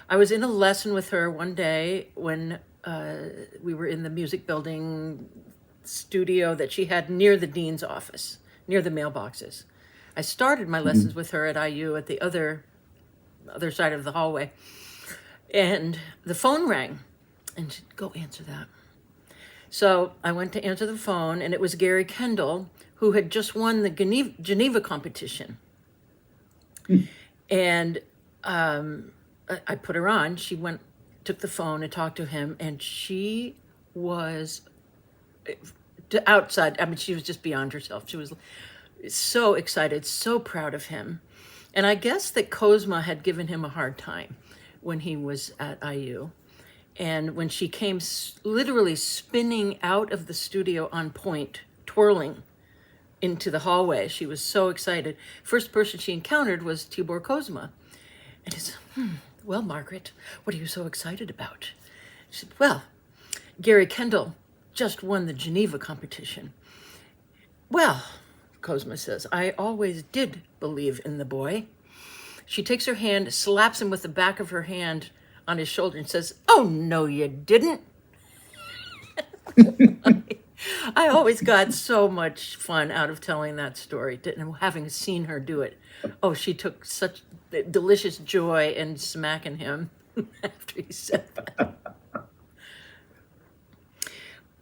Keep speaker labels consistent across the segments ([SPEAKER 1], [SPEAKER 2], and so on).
[SPEAKER 1] I was in a lesson with her one day when we were in the music building studio that she had near the dean's office, near the mailboxes. I started my lessons
[SPEAKER 2] Mhm.
[SPEAKER 1] with her at IU at the other side of the hallway, and the phone rang, and she'd go answer that. So I went to answer the phone, and it was Gary Kendall, who had just won the Geneva competition. And I put her on. She went, took the phone and talked to him, and she was outside. I mean, she was just beyond herself. She was so excited, so proud of him. And I guess that Kozma had given him a hard time when he was at IU. And when she came literally spinning out of the studio on point, twirling into the hallway, she was so excited. First person she encountered was Tibor Kozma. And he said, well, Margaret, what are you so excited about? She said, well, Gary Kendall just won the Geneva competition. Well, Kozma says, I always did believe in the boy. She takes her hand, slaps him with the back of her hand on his shoulder and says, oh, no, you didn't. I always got so much fun out of telling that story and having seen her do it. Oh, she took such delicious joy in smacking him after he said that.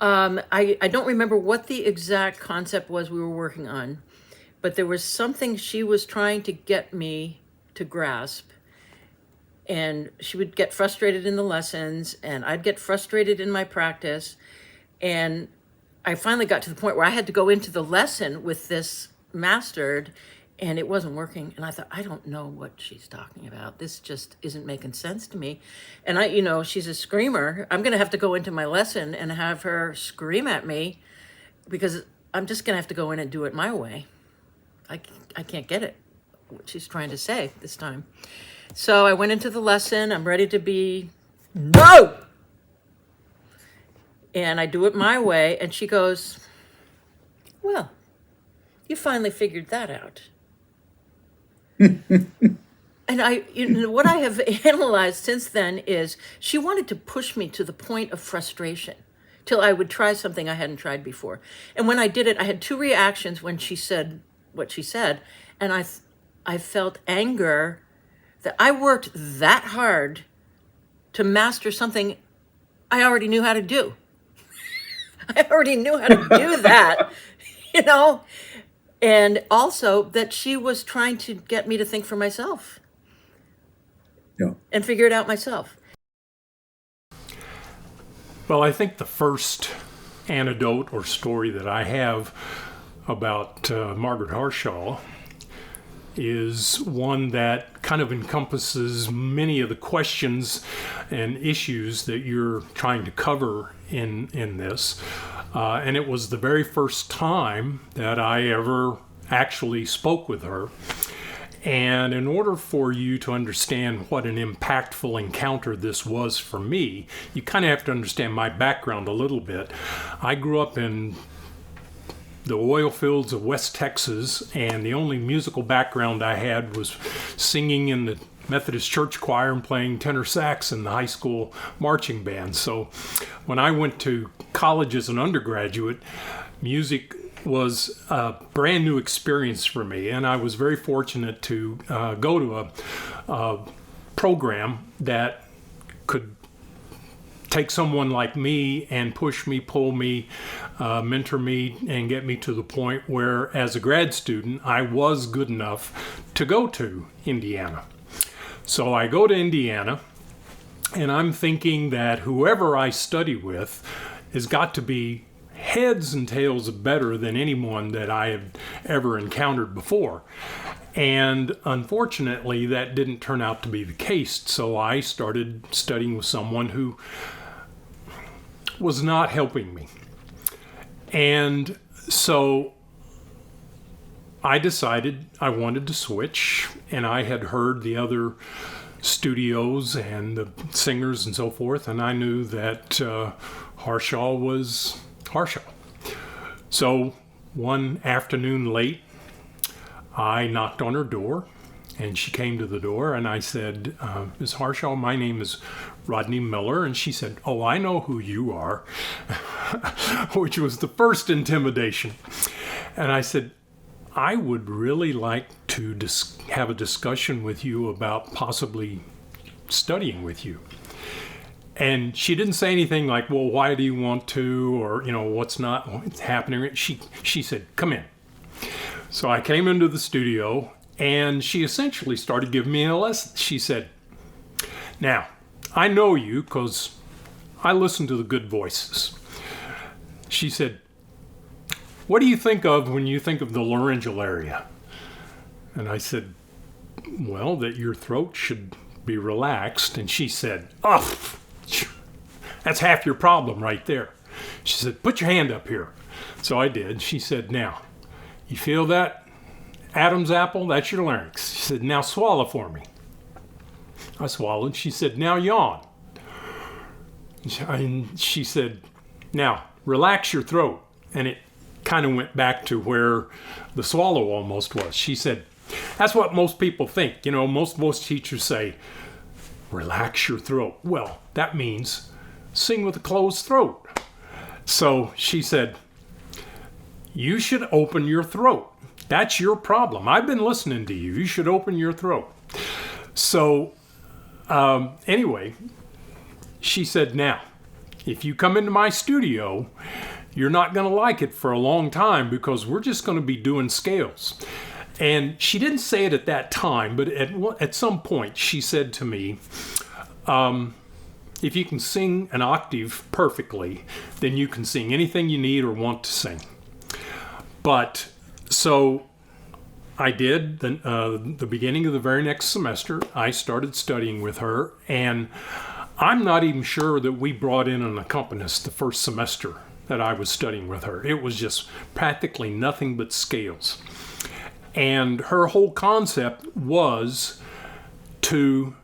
[SPEAKER 1] I don't remember what the exact concept was we were working on, but there was something she was trying to get me to grasp. And she would get frustrated in the lessons, and I'd get frustrated in my practice. And I finally got to the point where I had to go into the lesson with this mastered, and it wasn't working. And I thought, I don't know what she's talking about. This just isn't making sense to me. And she's a screamer. I'm going to have to go into my lesson and have her scream at me because I'm just going to have to go in and do it my way. I can't get it, what she's trying to say this time. So I went into the lesson. I'm ready to be, no! And I do it my way. And she goes, well, you finally figured that out. And what I have analyzed since then is she wanted to push me to the point of frustration till I would try something I hadn't tried before. And when I did it, I had two reactions when she said what she said. And I felt anger that I worked that hard to master something I already knew how to do. I already knew how to do that, and also that she was trying to get me to think for myself and figure it out myself.
[SPEAKER 3] Well, I think the first anecdote or story that I have about Margaret Harshaw is one that kind of encompasses many of the questions and issues that you're trying to cover in this. And it was the very first time that I ever actually spoke with her. And in order for you to understand what an impactful encounter this was for me, you kind of have to understand my background a little bit. I grew up in the oil fields of West Texas, and the only musical background I had was singing in the Methodist church choir and playing tenor sax in the high school marching band. So when I went to college as an undergraduate, music was a brand new experience for me, and I was very fortunate to go to a program that could take someone like me and push me, pull me, mentor me, and get me to the point where, as a grad student, I was good enough to go to Indiana. So I go to Indiana, and I'm thinking that whoever I study with has got to be heads and tails better than anyone that I had ever encountered before. And unfortunately, that didn't turn out to be the case. So I started studying with someone who was not helping me. And so I decided I wanted to switch, and I had heard the other studios and the singers and so forth, and I knew that Harshaw was Harshaw. So one afternoon late, I knocked on her door, And she came to the door, and I said, Ms. Harshaw, my name is Rodney Miller. And she said, oh, I know who you are, which was the first intimidation. And I said, I would really like to have a discussion with you about possibly studying with you. And she didn't say anything like, well, why do you want to? Or, what's happening? She said, come in. So I came into the studio, and she essentially started giving me a lesson. She said, now, I know you because I listen to the good voices. She said, what do you think of when you think of the laryngeal area? And I said, well, that your throat should be relaxed. And she said, oh, that's half your problem right there. She said, put your hand up here. So I did. She said, now, you feel that? Adam's apple, that's your larynx. She said, now swallow for me. I swallowed. She said, now yawn. And she said, now relax your throat. And it kind of went back to where the swallow almost was. She said, that's what most people think. Most teachers say, relax your throat. Well, that means sing with a closed throat. So she said, you should open your throat. That's your problem. I've been listening to you. You should open your throat. So anyway, she said, now, if you come into my studio, you're not going to like it for a long time because we're just going to be doing scales. And she didn't say it at that time, but at some point she said to me, if you can sing an octave perfectly, then you can sing anything you need or want to sing. But so I did. The beginning of the very next semester, I started studying with her, and I'm not even sure that we brought in an accompanist the first semester that I was studying with her. It was just practically nothing but scales. And her whole concept was to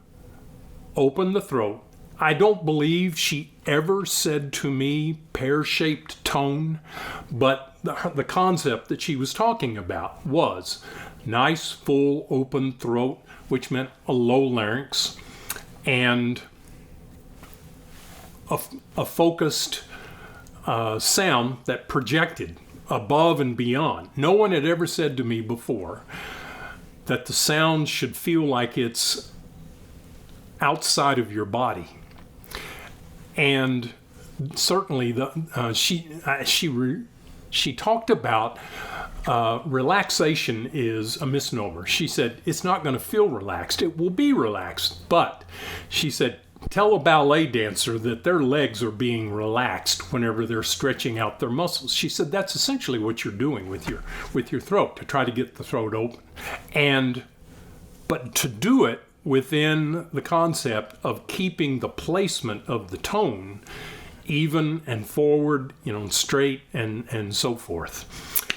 [SPEAKER 3] open the throat. I don't believe she ever said to me pear-shaped tone, but the concept that she was talking about was nice, full, open throat, which meant a low larynx, and a focused sound that projected above and beyond. No one had ever said to me before that the sound should feel like it's outside of your body. And certainly she talked about relaxation is a misnomer. She said it's not going to feel relaxed. It will be relaxed. But she said, tell a ballet dancer that their legs are being relaxed whenever they're stretching out their muscles. She said that's essentially what you're doing with your throat, to try to get the throat open. But to do it within the concept of keeping the placement of the tone even and forward, straight and so forth.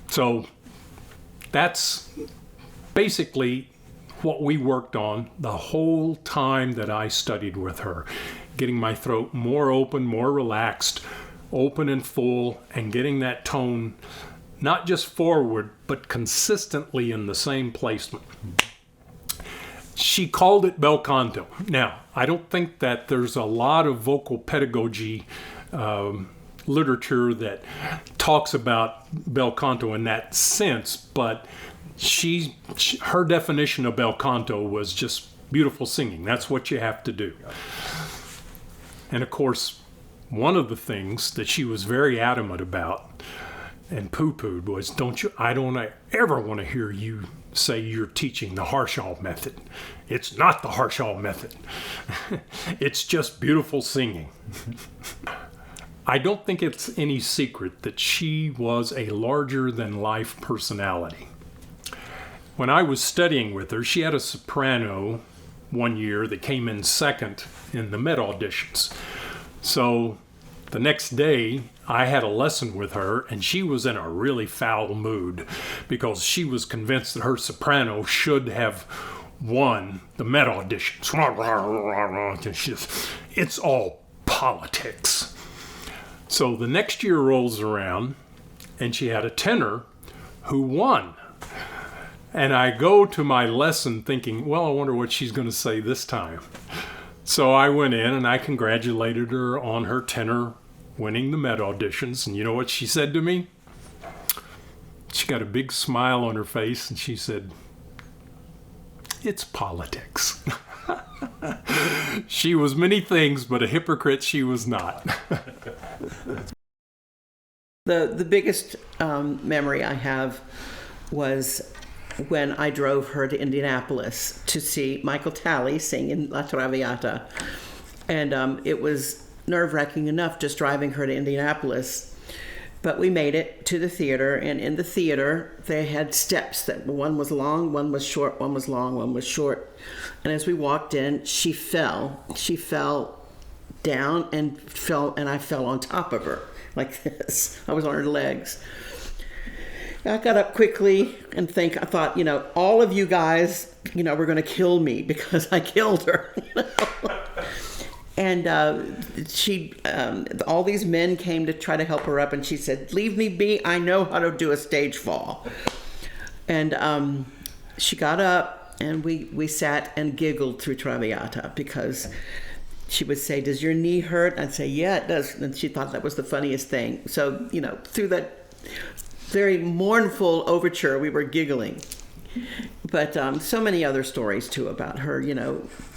[SPEAKER 3] So that's basically what we worked on the whole time that I studied with her, getting my throat more open, more relaxed, open and full, and getting that tone not just forward, but consistently in the same placement. She called it bel canto. Now, I don't think that there's a lot of vocal pedagogy literature that talks about bel canto in that sense, but her definition of bel canto was just beautiful singing. That's what you have to do. And of course, one of the things that she was very adamant about and poo-pooed was, I don't ever want to hear you say you're teaching the Harshaw method. It's not the Harshaw method. It's just beautiful singing. I don't think it's any secret that she was a larger-than-life personality. When I was studying with her, she had a soprano one year that came in second in the med auditions. So the next day, I had a lesson with her, and she was in a really foul mood because she was convinced that her soprano should have won the med auditions. It's all politics. So the next year rolls around, and she had a tenor who won. And I go to my lesson thinking, well, I wonder what she's going to say this time. So I went in and I congratulated her on her tenor winning the Met auditions. And you know what she said to me? She got a big smile on her face and she said, "It's politics." She was many things, but a hypocrite she was not.
[SPEAKER 2] The biggest memory I have was when I drove her to Indianapolis to see Michael Talley sing in La Traviata. And it was nerve-wracking enough just driving her to Indianapolis. But we made it to the theater, and in the theater, they had steps that one was long, one was short, one was long, one was short. And as we walked in, she fell. She fell down and I fell on top of her like this. I was on her legs. I got up quickly and I thought, all of you guys, were going to kill me because I killed her. And all these men came to try to help her up, and she said, "Leave me be. I know how to do a stage fall." And she got up, and we sat and giggled through Traviata because she would say, "Does your knee hurt?" I'd say, "Yeah, it does." And she thought that was the funniest thing. So, through that very mournful overture, we were giggling. But so many other stories, too, about her,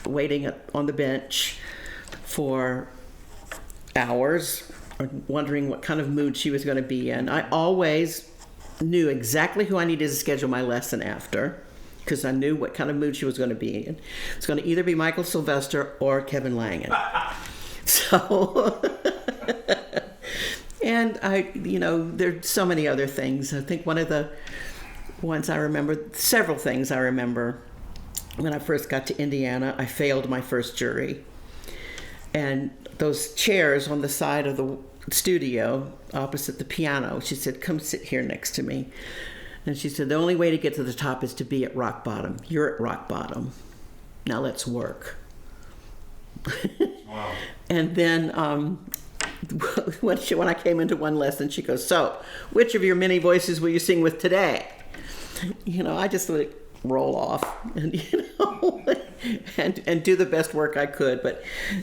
[SPEAKER 2] waiting on the bench for hours, wondering what kind of mood she was going to be in. I always knew exactly who I needed to schedule my lesson after, because I knew what kind of mood she was going to be in. It's going to either be Michael Sylvester or Kevin Langan. So, and there's so many other things. I think one of the ones I remember, several things I remember, when I first got to Indiana, I failed my first jury. And those chairs on the side of the studio opposite the piano, she said, "Come sit here next to me." And she said, "The only way to get to the top is to be at rock bottom. You're at rock bottom. Now let's work." Wow. And then when I came into one lesson, she goes, "So, which of your many voices will you sing with today?" I just let it roll off and and do the best work I could. But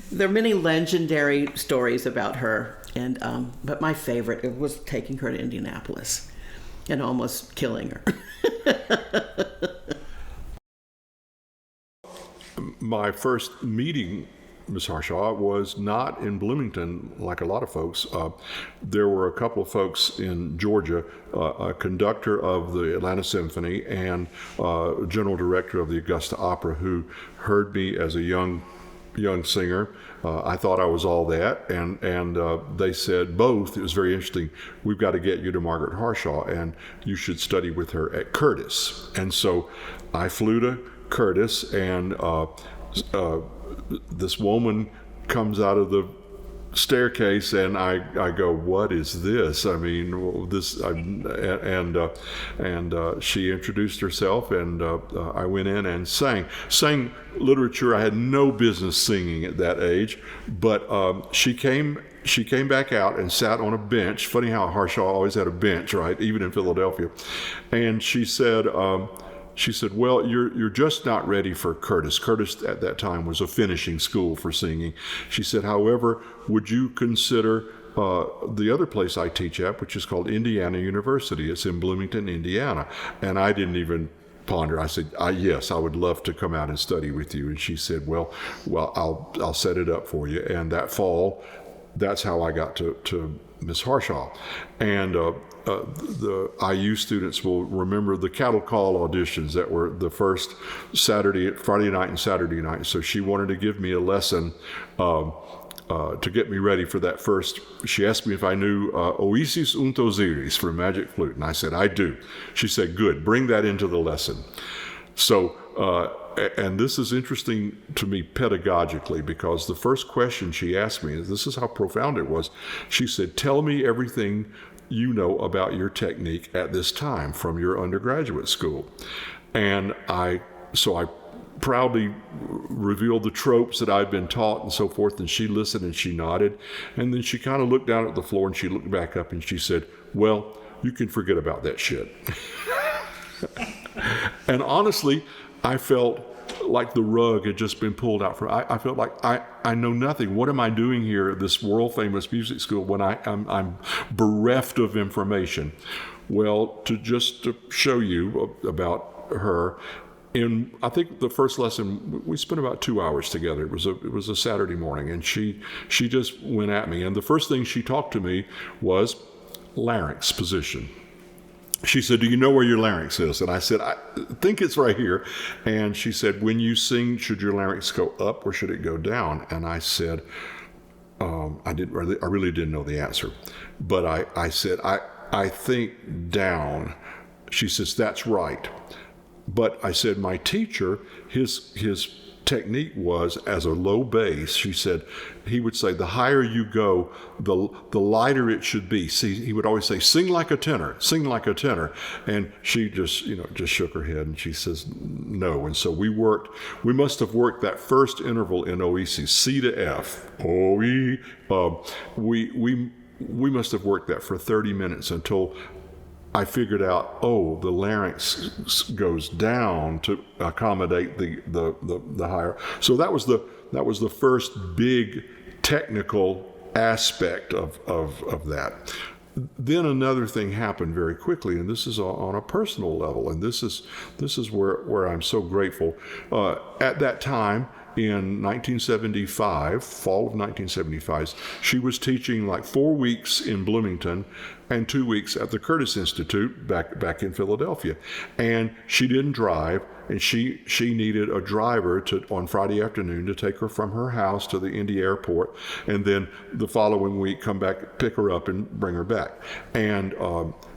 [SPEAKER 2] there are many legendary stories about her, and but my favorite was taking her to Indianapolis and almost killing her.
[SPEAKER 4] My first meeting Ms. Harshaw was not in Bloomington like a lot of folks. There were a couple of folks in Georgia, a conductor of the Atlanta Symphony and general director of the Augusta Opera, who heard me as a young singer. I thought I was all that, and they said both, it was very interesting, "We've got to get you to Margaret Harshaw, and you should study with her at Curtis." And so I flew to Curtis, and this woman comes out of the staircase, and I go, "What is this?" I mean, she introduced herself, and I went in and sang literature I had no business singing at that age, but she came back out and sat on a bench. Funny how Harshaw always had a bench, right? Even in Philadelphia. And she said, "Well, you're just not ready for Curtis." Curtis at that time was a finishing school for singing. She said, "However, would you consider the other place I teach at, which is called Indiana University? It's in Bloomington, Indiana." And I didn't even ponder. I said, "Yes, I would love to come out and study with you." And she said, well, I'll set it up for you. And that fall, that's how I got to Miss Harshaw. And the IU students will remember the cattle call auditions that were the first Friday night and Saturday night. So she wanted to give me a lesson to get me ready for that first. She asked me if I knew Oasis und Osiris from Magic Flute, and I said, "I do." She said, "Good, bring that into the lesson." So, and this is interesting to me pedagogically, because the first question she asked me, this is how profound it was. She said, "Tell me everything you know about your technique at this time from your undergraduate school." And I proudly revealed the tropes that I'd been taught and so forth, and she listened and she nodded, and then she kind of looked down at the floor and she looked back up and she said, "Well, you can forget about that shit." And honestly, I felt like the rug had just been pulled out from. I felt like I know nothing. What am I doing here at this world famous music school when I'm bereft of information? Well, to show you about her, I think the first lesson we spent about 2 hours together. It was a Saturday morning, and she just went at me. And the first thing she talked to me was larynx position. She said, "Do you know where your larynx is?" And I said, "I think it's right here." And she said, "When you sing, should your larynx go up or should it go down?" And I said, I really didn't know the answer, but I said, I think down. She says, "That's right." But I said, my teacher, his technique was as a low bass. She said, he would say, the higher you go, the lighter it should be. See, he would always say, sing like a tenor, sing like a tenor. And she just shook her head and she says, no. And so we must have worked that first interval in OEC, C to F, OE. We must have worked that for 30 minutes until I figured out, the larynx goes down to accommodate the higher. So that was the first big technical aspect of that. Then another thing happened very quickly, and this is on a personal level, and this is where I'm so grateful. At that time, in 1975, fall of 1975, she was teaching like 4 weeks in Bloomington and 2 weeks at the Curtis Institute back in Philadelphia. And she didn't drive, and she needed a driver on Friday afternoon to take her from her house to the Indy airport, and then the following week come back, pick her up, and bring her back. And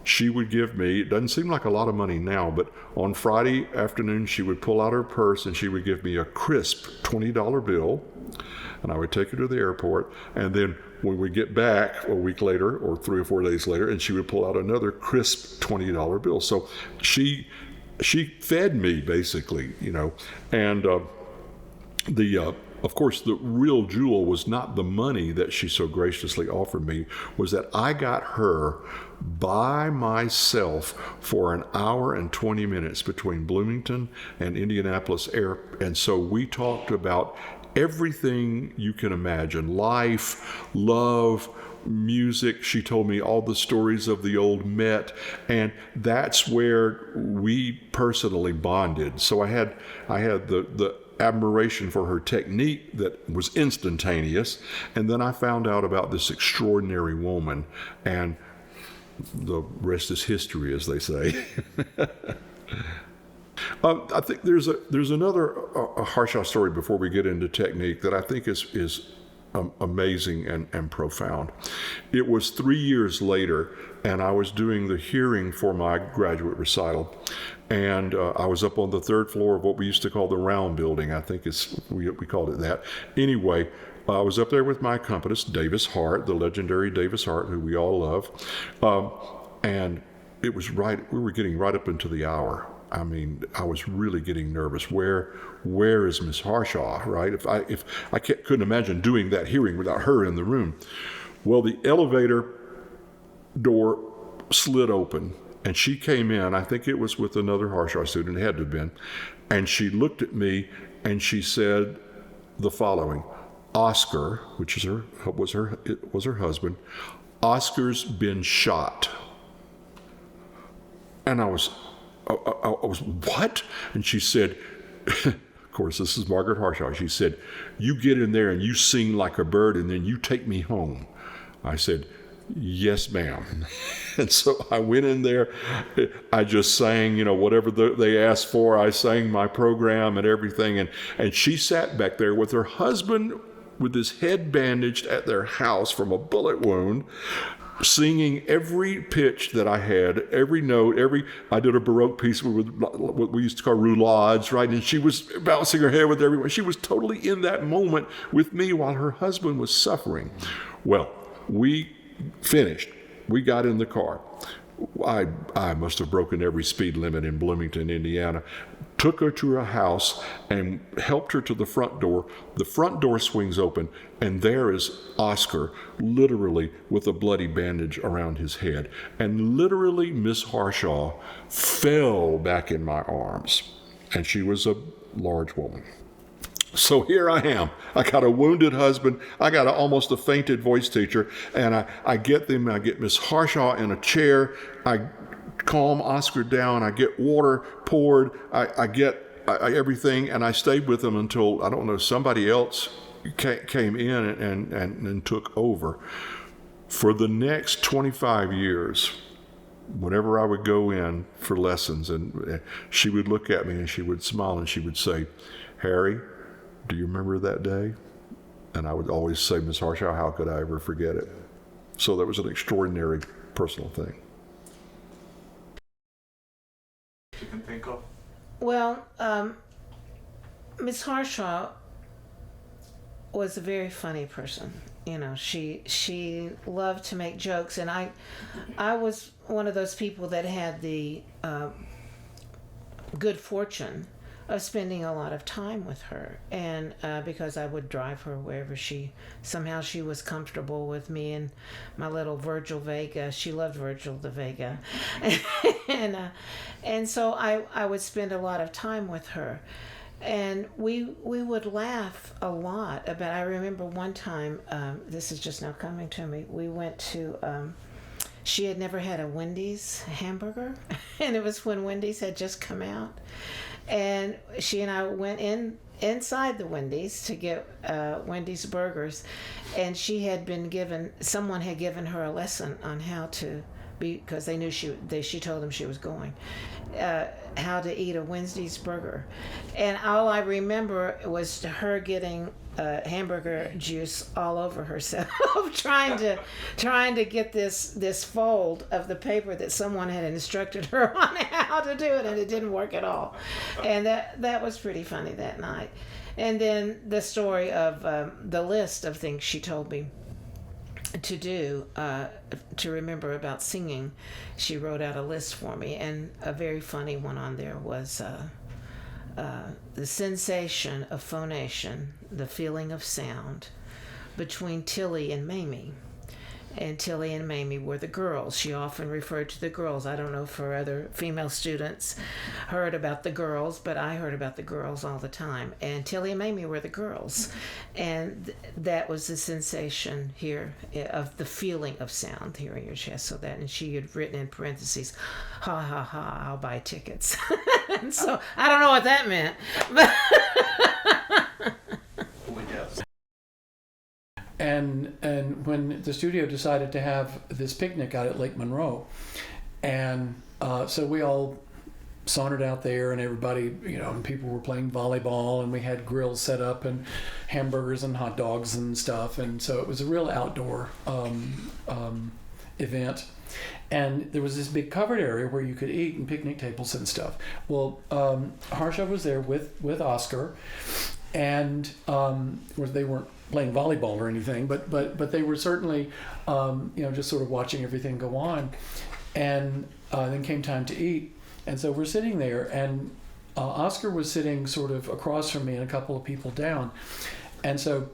[SPEAKER 4] she would give me, it doesn't seem like a lot of money now, but on Friday afternoon she would pull out her purse and she would give me a crisp $20 bill, and I would take her to the airport, and then when we get back a week later or 3 or 4 days later, and she would pull out another crisp $20 bill. So she fed me basically, and of course, the real jewel was not the money that she so graciously offered me, was that I got her by myself for an hour and 20 minutes between Bloomington and Indianapolis Air. And so we talked about everything you can imagine, life, love, music. She told me all the stories of the old Met, and that's where we personally bonded. So I had the admiration for her technique that was instantaneous, and then I found out about this extraordinary woman, and the rest is history, as they say. I think there's another Harshaw story before we get into technique that I think is amazing and profound. It was 3 years later, and I was doing the hearing for my graduate recital, and I was up on the 3rd floor of what we used to call the Round Building. I think we called it that. Anyway, I was up there with my accompanist, Davis Hart, the legendary Davis Hart, who we all love, and it was we were getting right up into the hour. I mean, I was really getting nervous. Where is Miss Harshaw, right? If I couldn't imagine doing that hearing without her in the room. Well, the elevator door slid open, and she came in. I think it was with another Harshaw student, it had to have been. And she looked at me, and she said the following: Oscar, which was her husband, Oscar's been shot. And I was, what? And she said, of course, this is Margaret Harshaw. She said, you get in there and you sing like a bird, and then you take me home. I said, yes, ma'am. And so I went in there. I just sang, whatever they asked for. I sang my program and everything. And she sat back there with her husband with his head bandaged at their house from a bullet wound, singing every pitch that I had, every note, I did a Baroque piece with what we used to call roulades, right? And she was bouncing her head with everyone. She was totally in that moment with me while her husband was suffering. Well, we finished. We got in the car. I must have broken every speed limit in Bloomington, Indiana. took her to her house and helped her to the front door. The front door swings open, and there is Oscar, literally with a bloody bandage around his head. And literally, Miss Harshaw fell back in my arms. And she was a large woman. So here I am. I got a wounded husband. I got almost a fainted voice teacher. And I get Miss Harshaw in a chair. I calm Oscar down. I get water poured. I get everything. And I stayed with them until, I don't know, somebody else came in and took over. For the next 25 years, whenever I would go in for lessons, and she would look at me and she would smile and she would say, "Harry, do you remember that day?" And I would always say, "Miss Harshaw, how could I ever forget it?" So that was an extraordinary personal thing.
[SPEAKER 5] You can think of?
[SPEAKER 1] Well, Miss Harshaw was a very funny person. You know, she loved to make jokes, and I was one of those people that had the good fortune of spending a lot of time with her, and because I would drive her wherever she was comfortable with me and my little Virgil Vega. She loved Virgil the Vega, and so I would spend a lot of time with her. And we would laugh a lot about. I remember one time, this is just now coming to me. We went to. She had never had a Wendy's hamburger, and it was when Wendy's had just come out. And she and I went inside the Wendy's to get Wendy's burgers, and someone had given her a lesson on how to be, because they knew she told them she was going. How to eat a Wendy's burger, and all I remember was her getting hamburger juice all over herself, trying to get this fold of the paper that someone had instructed her on how to do it, and it didn't work at all. And that was pretty funny that night. And then the story of the list of things she told me to do, to remember about singing. She wrote out a list for me, and a very funny one on there was the sensation of phonation, the feeling of sound, between Tilly and Mamie. And Tilly and Mamie were the girls. She often referred to the girls. I don't know if her other female students heard about the girls, but I heard about the girls all the time. And Tilly and Mamie were the girls. And that was the sensation here of the feeling of sound here in your chest. So that, and she had written in parentheses, "Ha ha ha, I'll buy tickets." And so I don't know what that meant, but
[SPEAKER 5] And when the studio decided to have this picnic out at Lake Monroe, and so we all sauntered out there, and everybody, and people were playing volleyball, and we had grills set up and hamburgers and hot dogs and stuff, and so it was a real outdoor event. And there was this big covered area where you could eat, and picnic tables and stuff. Well, Harshaw was there with Oscar, and they weren't playing volleyball or anything, but they were certainly, just sort of watching everything go on. And then came time to eat, and so we're sitting there, and Oscar was sitting sort of across from me and a couple of people down, and so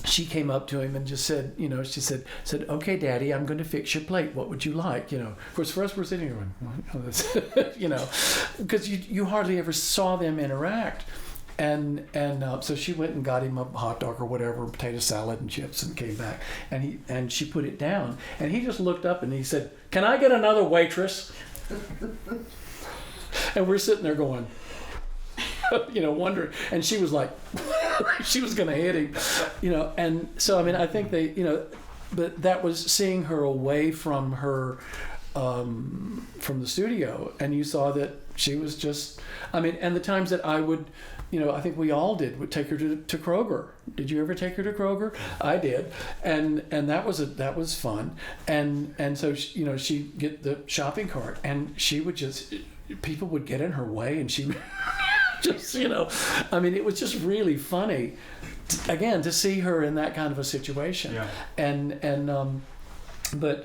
[SPEAKER 5] she came up to him and just said, she said, "Okay, Daddy, I'm going to fix your plate. What would you like?" Of course, for us, we're sitting here, because you hardly ever saw them interact. And so she went and got him a hot dog or whatever, potato salad and chips, and came back. And she put it down. And he just looked up and he said, "Can I get another waitress?" And we're sitting there going, wondering. And she was like, she was going to hit him, And so, I think they, but that was seeing her away from her, from the studio. And you saw that she was just, and the times that I would, I think we all would take her to Kroger. Did you ever take her to Kroger? I did, and that was fun. And so she'd get the shopping cart, and she would people would get in her way, and she just it was just really funny, again, to see her in that kind of a situation. Yeah. But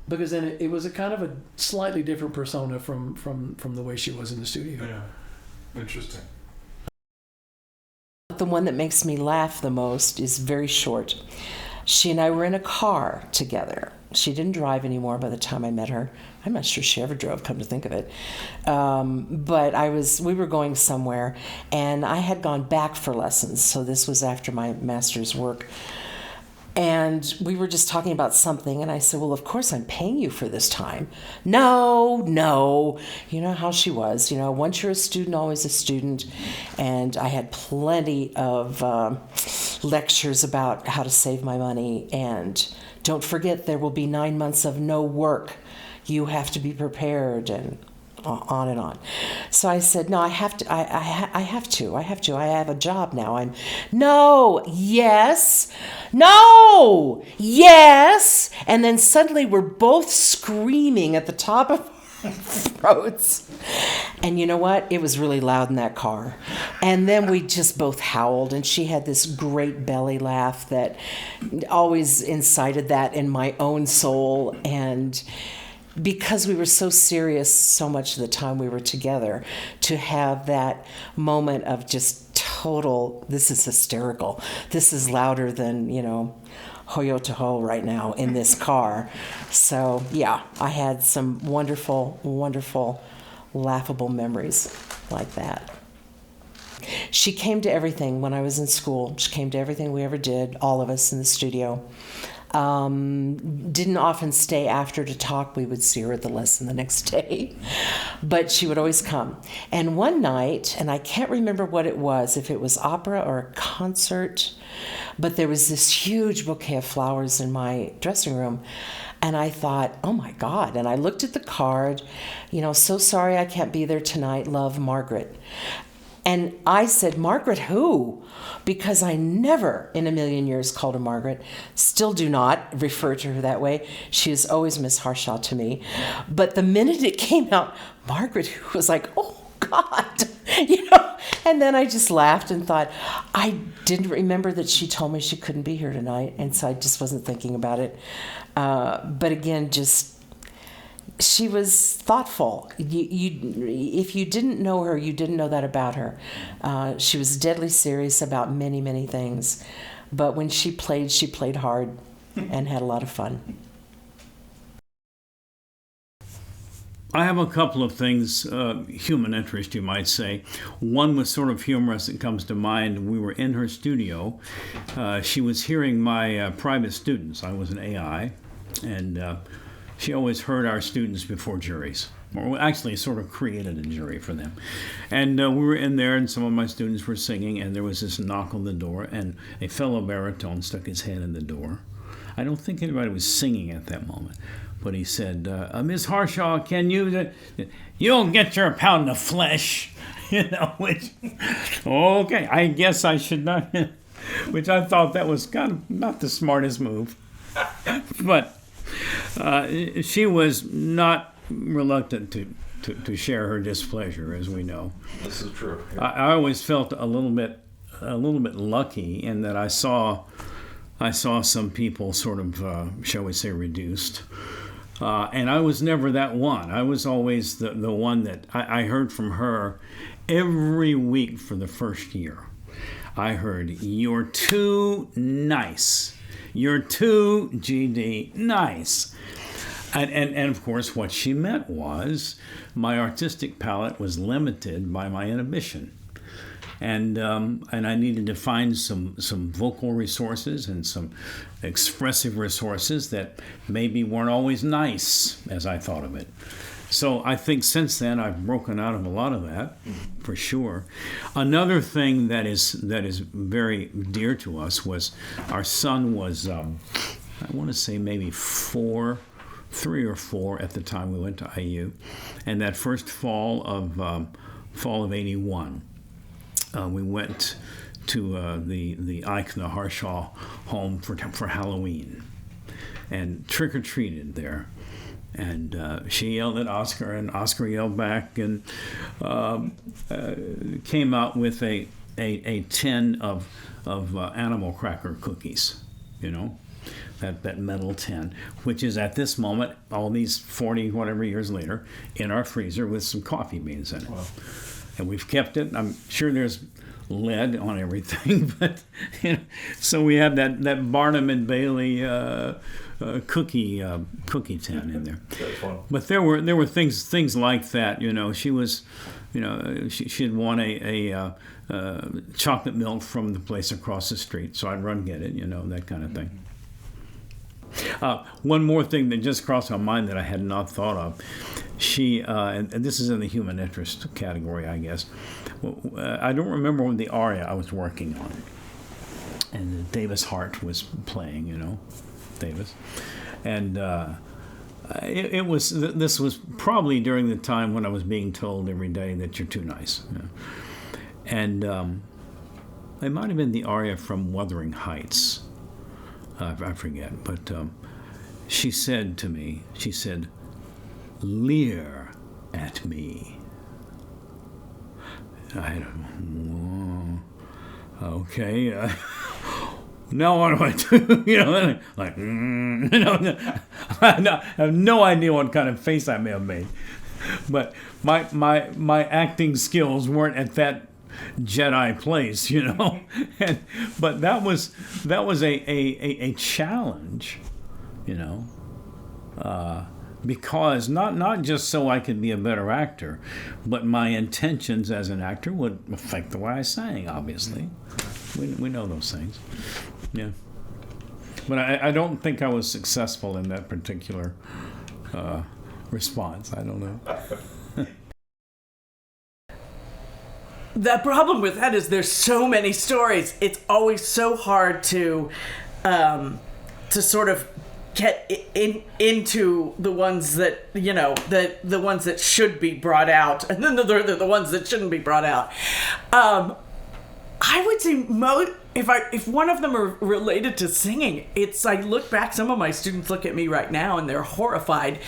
[SPEAKER 5] because then it was a kind of a slightly different persona from the way she was in the studio.
[SPEAKER 3] Yeah. Interesting.
[SPEAKER 6] The one that makes me laugh the most is very short. She and I were in a car together. She didn't drive anymore by the time I met her. I'm not sure she ever drove, come to think of it. But we were going somewhere, and I had gone back for lessons. So this was after my master's work. And we were just talking about something, and I said, well, of course I'm paying you for this time. No. You know how she was. Once you're a student, always a student. And I had plenty of lectures about how to save my money. And don't forget, there will be 9 months of no work. You have to be prepared, and on and on. So I said, no, I have to. I have to. I have a job now. No, yes, no, yes. And then suddenly we're both screaming at the top of our throats. And you know what? It was really loud in that car. And then we just both howled, and she had this great belly laugh that always incited that in my own soul. And because we were so serious so much of the time we were together, to have that moment of just total, this is hysterical. This is louder than, Hoyo to Ho right now in this car. So, yeah, I had some wonderful, wonderful, laughable memories like that. She came to everything when I was in school. She came to everything we ever did, all of us in the studio. Didn't often stay after to talk. We would see her at the lesson the next day, but she would always come. And one night, and I can't remember what it was, if it was opera or a concert, but there was this huge bouquet of flowers in my dressing room. And I thought, oh my God. And I looked at the card, so sorry I can't be there tonight. Love, Margaret. And I said, Margaret who? Because I never in a million years called her Margaret. Still do not refer to her that way. She is always Miss Harshaw to me. But the minute it came out, Margaret who, was like, oh God, And then I just laughed and thought, I didn't remember that she told me she couldn't be here tonight. And so I just wasn't thinking about it. But again, she was thoughtful. If you didn't know her, you didn't know that about her. She was deadly serious about many, many things. But when she played hard and had a lot of fun.
[SPEAKER 7] I have a couple of things, human interest, you might say. One was sort of humorous that comes to mind. We were in her studio. She was hearing my private students. I was an AI, and she always heard our students before juries, or actually sort of created a jury for them. And we were in there, and some of my students were singing, and there was this knock on the door, and a fellow baritone stuck his head in the door. I don't think anybody was singing at that moment, but he said, Miss Harshaw, can you'll get your pound of flesh, which, okay, I guess I should not, which I thought that was kind of not the smartest move. But she was not reluctant to share her displeasure, as we know.
[SPEAKER 4] This is true. Yeah.
[SPEAKER 7] I always felt a little bit lucky in that I saw some people sort of, shall we say, reduced. And I was never that one. I was always the one that I heard from her every week for the first year. I heard, you're too nice. You're too GD nice. And of course, what she meant was my artistic palette was limited by my inhibition. And I needed to find some vocal resources and some expressive resources that maybe weren't always nice as I thought of it. So I think since then I've broken out of a lot of that, for sure. Another thing that is very dear to us was our son was, I want to say maybe 3 or 4 at the time we went to IU, and that first fall of '81. We went to the Eichner Harshaw home for Halloween and trick-or-treated there. And she yelled at Oscar, and Oscar yelled back, and came out with a tin of animal cracker cookies, that metal tin, which is at this moment, all these 40 whatever years later, in our freezer with some coffee beans in it. Wow. and we've kept it. I'm sure there's lead on everything, but so we have that Barnum and Bailey cookie tin in there.
[SPEAKER 8] That's fun.
[SPEAKER 7] But there were things like that. She was, she'd want a chocolate milk from the place across the street, so I'd run get it. That kind of thing. One more thing that just crossed my mind that I had not thought of. She, and this is in the human interest category, I guess. I don't remember when the aria I was working on, and Davis Hart was playing, Davis, and this was probably during the time when I was being told every day that you're too nice, and it might have been the aria from Wuthering Heights. I forget, but she said to me, leer at me. I had okay. Now what do I do? Like, I have no idea what kind of face I may have made, but my acting skills weren't at that Jedi place, but that was a challenge, because not just so I could be a better actor, but my intentions as an actor would affect the way I sang. Obviously, we know those things, yeah. But I don't think I was successful in that particular response. I don't know.
[SPEAKER 9] The problem with that is there's so many stories. It's always so hard to sort of get into the ones that the ones that should be brought out, and then the ones that shouldn't be brought out. I would say if one of them are related to singing, I look back. Some of my students look at me right now and they're horrified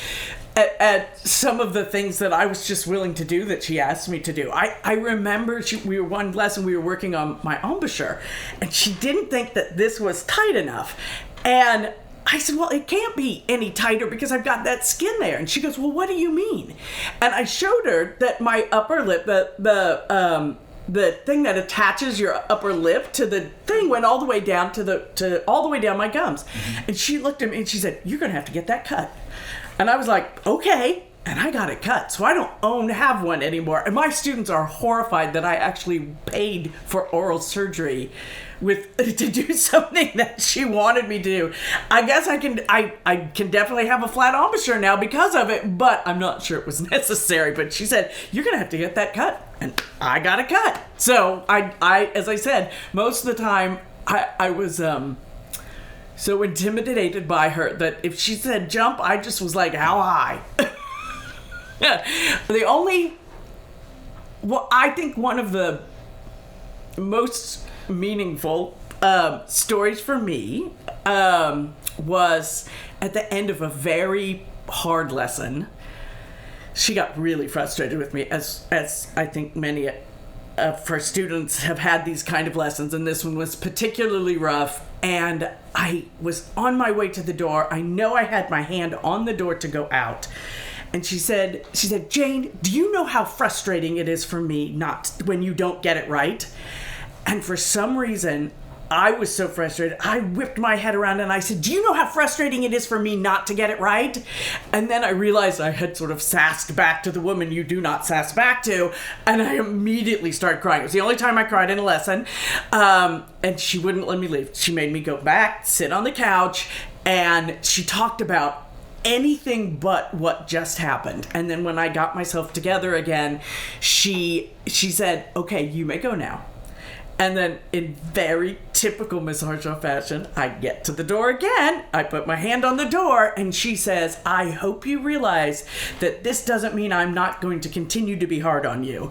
[SPEAKER 9] at some of the things that I was just willing to do that she asked me to do. I remember one lesson we were working on my embouchure, and she didn't think that this was tight enough. And I said, well, it can't be any tighter because I've got that skin there. And she goes, well, what do you mean? And I showed her that my upper lip, the thing that attaches your upper lip to the thing went all the way down all the way down my gums. Mm-hmm. And she looked at me and she said, you're going to have to get that cut. And I was like, okay. And I got it cut. So I don't have one anymore. And my students are horrified that I actually paid for oral surgery to do something that she wanted me to do. I guess I can definitely have a flat embouchure now because of it, but I'm not sure it was necessary. But she said, you're going to have to get that cut. And I got it cut. So I as I said, most of the time I was so intimidated by her that if she said jump, I just was like, how high? I think one of the most meaningful stories for me was at the end of a very hard lesson. She got really frustrated with me, as I think many of her students have had these kind of lessons, and this one was particularly rough. And I was on my way to the door. I know I had my hand on the door to go out. And she said, Jane, do you know how frustrating it is for me when you don't get it right? And for some reason, I was so frustrated, I whipped my head around and I said, do you know how frustrating it is for me not to get it right? And then I realized I had sort of sassed back to the woman you do not sass back to, and I immediately started crying. It was the only time I cried in a lesson, and she wouldn't let me leave. She made me go back, sit on the couch, and she talked about anything but what just happened. And then when I got myself together again, she said, okay, you may go now. And then in very typical Miss Harshaw fashion, I get to the door again. I put my hand on the door and she says, I hope you realize that this doesn't mean I'm not going to continue to be hard on you.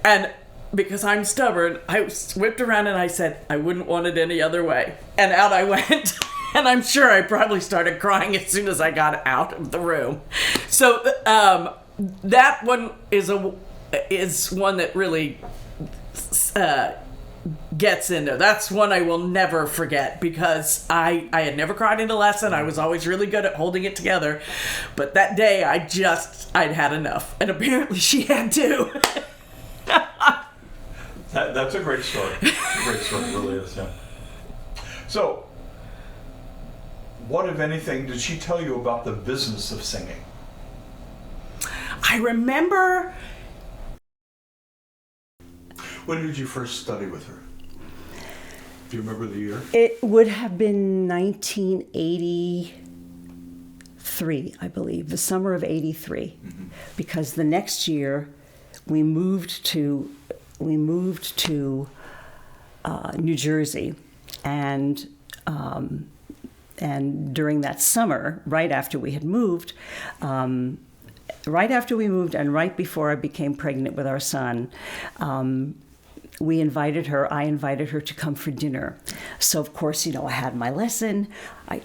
[SPEAKER 9] And because I'm stubborn, I whipped around and I said, I wouldn't want it any other way. And out I went. And I'm sure I probably started crying as soon as I got out of the room. So that one is one that really gets in there. That's one I will never forget because I had never cried in a lesson. I was always really good at holding it together. But that day I'd had enough. And apparently she had too.
[SPEAKER 8] That's a great story. A great story, it really is, yeah. So, what, if anything, did she tell you about the business of singing?
[SPEAKER 9] I remember.
[SPEAKER 8] When did you first study with her? Do you remember the year?
[SPEAKER 10] It would have been 1983, I believe, the summer of '83, because the next year we moved to New Jersey, and during that summer, right after we moved, and right before I became pregnant with our son, I invited her to come for dinner. So of course, I had my lesson. I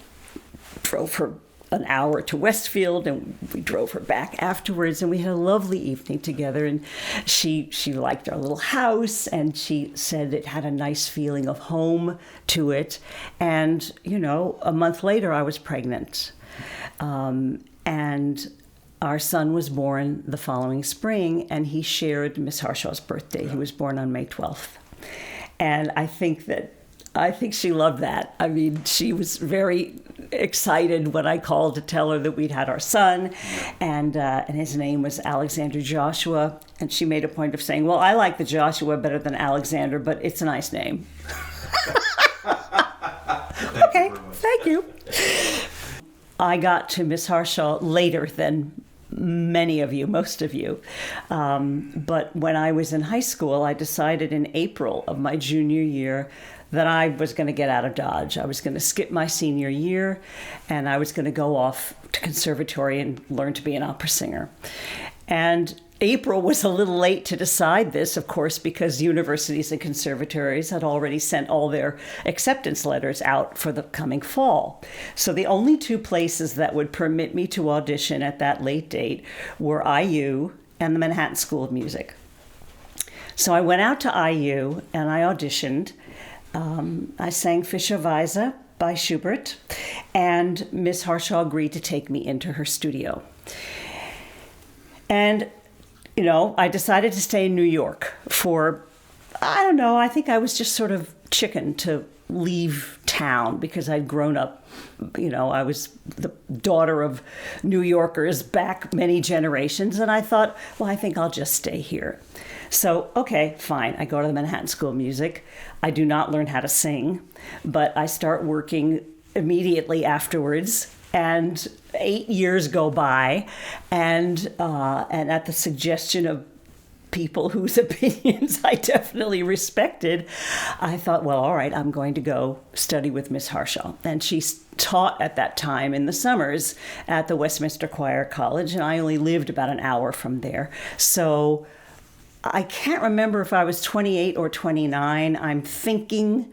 [SPEAKER 10] drove her an hour to Westfield, and we drove her back afterwards, and we had a lovely evening together. And she liked our little house, and she said it had a nice feeling of home to it. And a month later, I was pregnant, and our son was born the following spring, and he shared Miss Harshaw's birthday. He was born on May 12th, and I think she loved that. I mean, she was very excited when I called to tell her that we'd had our son, and his name was Alexander Joshua. And she made a point of saying, "Well, I like the Joshua better than Alexander, but it's a nice name." Okay, thank you. I got to Miss Harshaw later than most of you. But when I was in high school, I decided in April of my junior year that I was going to get out of Dodge. I was going to skip my senior year, and I was going to go off to conservatory and learn to be an opera singer. And April was a little late to decide this, of course, because universities and conservatories had already sent all their acceptance letters out for the coming fall. So the only two places that would permit me to audition at that late date were IU and the Manhattan School of Music. So I went out to IU and I auditioned. I sang Fischer Weise by Schubert, and Miss Harshaw agreed to take me into her studio. And I decided to stay in New York for, I think I was just sort of chicken to leave town because I'd grown up, I was the daughter of New Yorkers back many generations, and I thought, well, I think I'll just stay here. So, okay, fine. I go to the Manhattan School of Music. I do not learn how to sing, but I start working immediately afterwards. And 8 years go by, and at the suggestion of people whose opinions I definitely respected, I thought, well, all right, I'm going to go study with Miss Harshaw. And she taught at that time in the summers at the Westminster Choir College, and I only lived about an hour from there. So I can't remember if I was 28 or 29. I'm thinking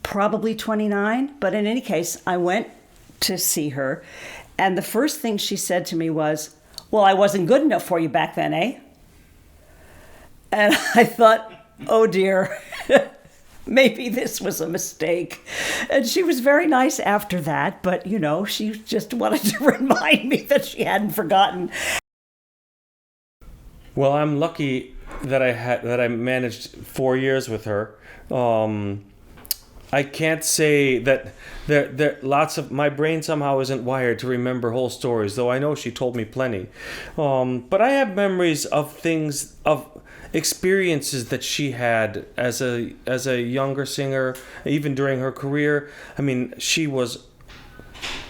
[SPEAKER 10] probably 29, but in any case, I went to see her, and the first thing she said to me was, "Well, I wasn't good enough for you back then, eh?" And I thought, oh dear, maybe this was a mistake. And she was very nice after that, but she just wanted to remind me that she hadn't forgotten.
[SPEAKER 11] Well, I'm lucky that I managed 4 years with her. I can't say that there lots of my brain somehow isn't wired to remember whole stories, though I know she told me plenty. But I have memories of experiences that she had as a younger singer, even during her career. I mean, she was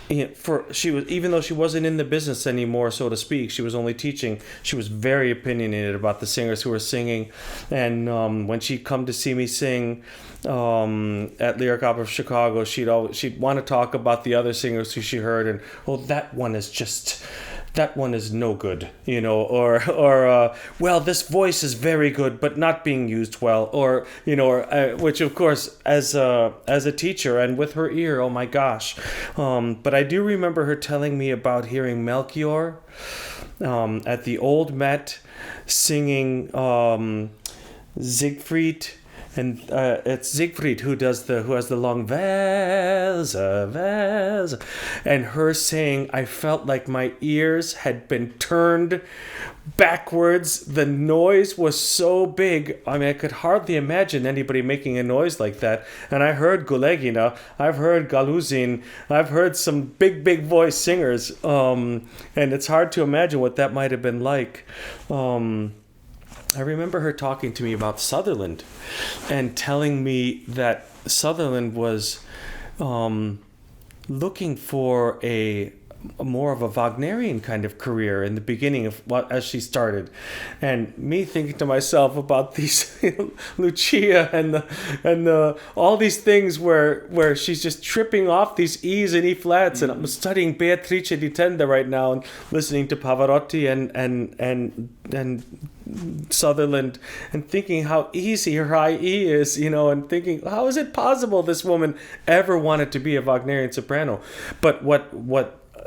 [SPEAKER 11] even though she wasn't in the business anymore, so to speak, she was only teaching. She was very opinionated about the singers who were singing, and when she'd come to see me sing at Lyric Opera of Chicago, she'd want to talk about the other singers who she heard, and that one is no good, or well, this voice is very good but not being used well, or which of course as a teacher and with her ear, oh my gosh. But I do remember her telling me about hearing Melchior at the Old Met singing Siegfried and it's Siegfried who has the long Welse, Welse, and her saying, I felt like my ears had been turned backwards. The noise was so big. I mean, I could hardly imagine anybody making a noise like that. And I heard Gulegina, I've heard Galuzin, I've heard some big voice singers, and it's hard to imagine what that might have been like. I remember her talking to me about Sutherland and telling me that Sutherland was looking for a more of a Wagnerian kind of career in the beginning of as she started, and me thinking to myself about these Lucia and the all these things where she's just tripping off these E's and E flats, and I'm studying Beatrice di Tenda right now and listening to Pavarotti and Sutherland and thinking how easy her high E is, and thinking, how is it possible this woman ever wanted to be a Wagnerian soprano? But what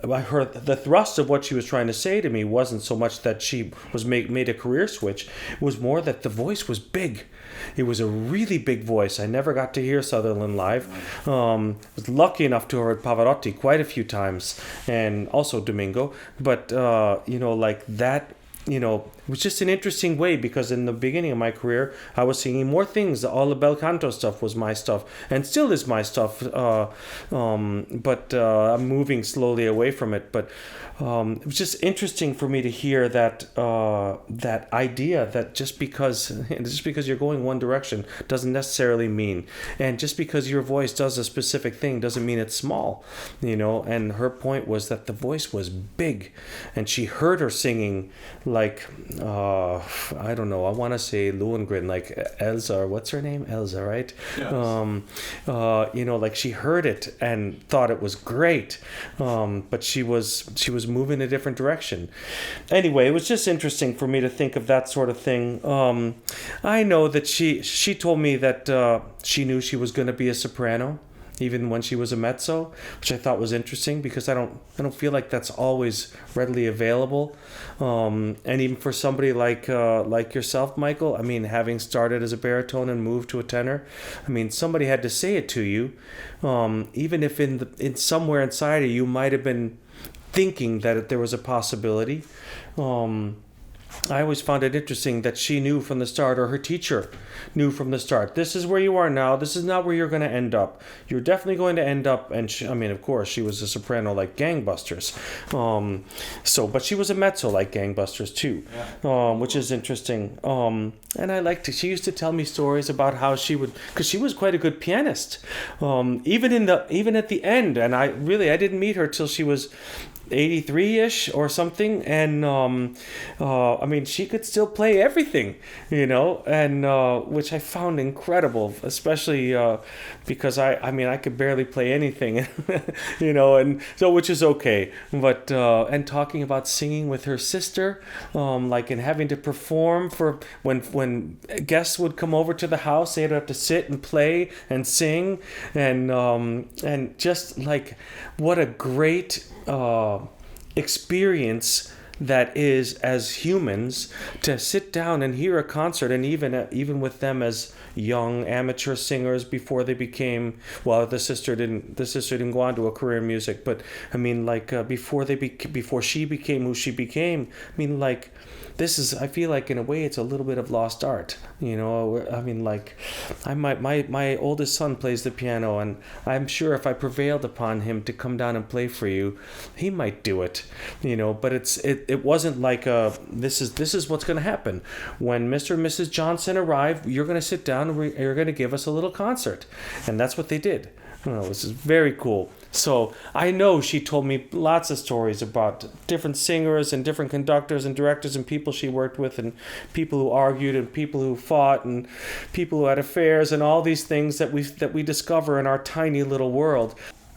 [SPEAKER 11] I heard, the thrust of what she was trying to say to me wasn't so much that she was made a career switch. It was more that the voice was big. It was a really big voice. I never got to hear Sutherland live. I was lucky enough to hear Pavarotti quite a few times, and also Domingo. But like that. It was just an interesting way, because in the beginning of my career, I was singing more things. All the bel canto stuff was my stuff, and still is my stuff. But I'm moving slowly away from it. But it was just interesting for me to hear that that idea that just because you're going one direction doesn't necessarily mean, and just because your voice does a specific thing doesn't mean it's small. And her point was that the voice was big, and she heard her singing like I don't know, I want to say Lohengrin, like Elsa, or what's her name, Elsa, right? Yes. Like she heard it and thought it was great, but she was moving a different direction. Anyway, it was just interesting for me to think of that sort of thing. I know that she told me that she knew she was going to be a soprano even when she was a mezzo, which I thought was interesting, because I don't feel like that's always readily available. And even for somebody like yourself, Michael, I mean, having started as a baritone and moved to a tenor, I mean, somebody had to say it to you, even if in somewhere inside of you might have been thinking that there was a possibility. I always found it interesting that she knew from the start, or her teacher knew from the start, this is where you are now, this is not where you're going to end up. You're definitely going to end up, and of course, she was a soprano like Gangbusters. But she was a mezzo like Gangbusters too, which is interesting. And I liked it. She used to tell me stories about how she would, because she was quite a good pianist, even at the end. And I didn't meet her till she was 83-ish or something, and she could still play everything, and which I found incredible, especially because I could barely play anything, and so, which is okay. But and talking about singing with her sister, and having to perform for when guests would come over to the house, they'd have to sit and play and sing, and just like what a great experience that is as humans, to sit down and hear a concert, and even with them as young amateur singers before they became, well, the sister didn't go on to a career in music, but before she became who she became, this is, I feel like in a way it's a little bit of lost art, my oldest son plays the piano, and I'm sure if I prevailed upon him to come down and play for you, he might do it, but it wasn't like this is what's going to happen. When Mr. and Mrs. Johnson arrive, you're going to sit down and you're going to give us a little concert, and that's what they did. This is very cool. So I know she told me lots of stories about different singers and different conductors and directors and people she worked with, and people who argued and people who fought and people who had affairs and all these things that we discover in our tiny little world.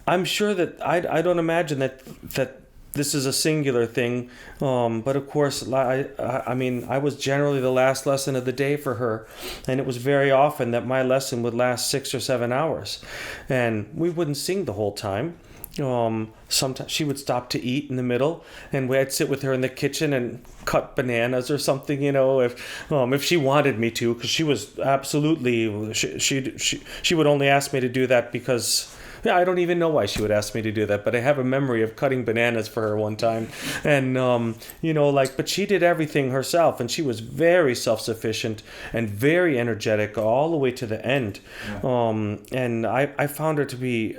[SPEAKER 11] I'm sure that I don't imagine that this is a singular thing, but of course, I was generally the last lesson of the day for her, and it was very often that my lesson would last 6 or 7 hours, and we wouldn't sing the whole time. Sometimes she would stop to eat in the middle, and I'd sit with her in the kitchen and cut bananas or something, if she wanted me to, because she was absolutely she would only ask me to do that because. Yeah, I don't even know why she would ask me to do that, but I have a memory of cutting bananas for her one time. And, but she did everything herself, and she was very self-sufficient and very energetic all the way to the end. Yeah. And I found her to be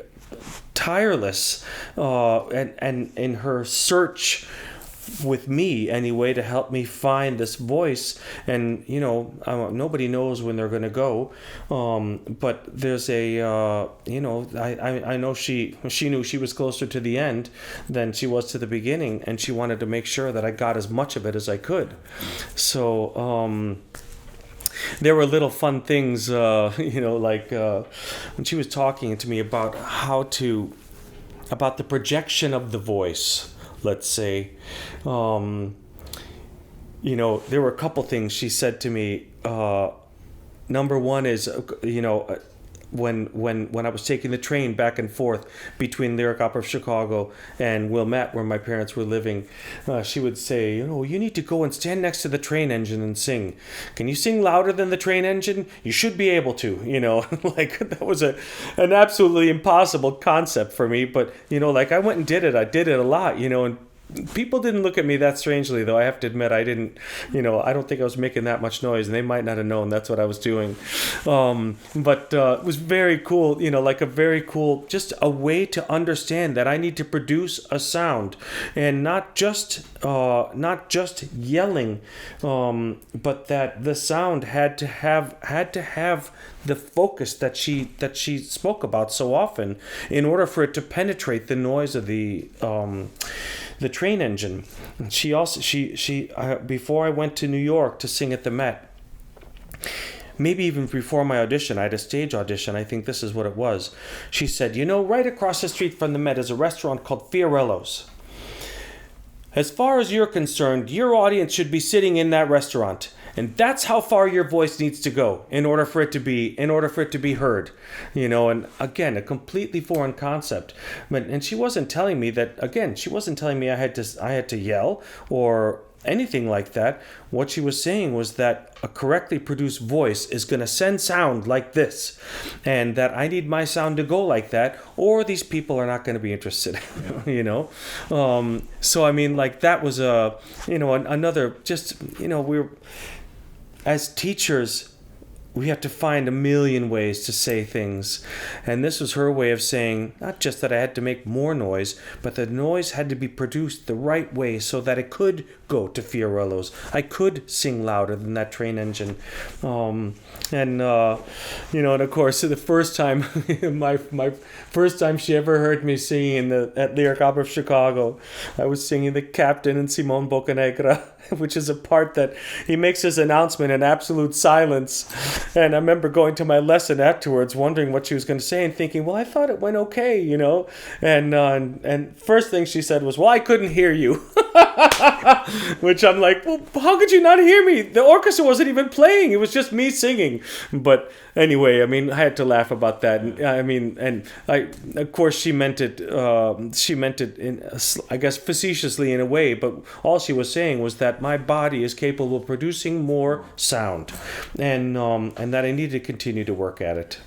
[SPEAKER 11] tireless and in her search with me anyway to help me find this voice. And nobody knows when they're going to go, but there's a I know she knew she was closer to the end than she was to the beginning, and she wanted to make sure that I got as much of it as I could. So there were little fun things, when she was talking to me about about the projection of the voice, let's say. There were a couple things she said to me. Number one is, when I was taking the train back and forth between Lyric Opera of Chicago and Wilmette, where my parents were living, she would say, you need to go and stand next to the train engine and sing. Can you sing louder than the train engine? You should be able to, that was an absolutely impossible concept for me. But, I went and did it. I did it a lot, and people didn't look at me that strangely, though. I have to admit, I didn't, I don't think I was making that much noise, and they might not have known that's what I was doing. But it was very cool, just a way to understand that I need to produce a sound, and not just yelling, but that the sound had to have the focus that she spoke about so often in order for it to penetrate the noise of the train engine. She also before I went to New York to sing at the Met, maybe even before my audition, I had a stage audition. I think this is what it was. She said, right across the street from the Met is a restaurant called Fiorello's. As far as you're concerned, your audience should be sitting in that restaurant. And that's how far your voice needs to go in order for it to be heard, and again, a completely foreign concept. And she wasn't telling me that, again, I had to yell or anything like that. What she was saying was that a correctly produced voice is going to send sound like this, and that I need my sound to go like that, or these people are not going to be interested. So I mean, that was another, just, we're, as teachers, we have to find a million ways to say things. And this was her way of saying, not just that I had to make more noise, but the noise had to be produced the right way so that it could go to Fiorello's. I could sing louder than that train engine. And of course, the first time, my first time she ever heard me singing at Lyric Opera of Chicago, I was singing the Captain in Simone Boccanegra, which is a part that he makes his announcement in absolute silence. And I remember going to my lesson afterwards, wondering what she was going to say and thinking, well, I thought it went okay, And first thing she said was, well, I couldn't hear you. Which I'm like, well, how could you not hear me? The orchestra wasn't even playing. It was just me singing. But anyway, I mean, I had to laugh about that. Of course, she meant it in, I guess, facetiously in a way. But all she was saying was that my body is capable of producing more sound, and that I need to continue to work at it.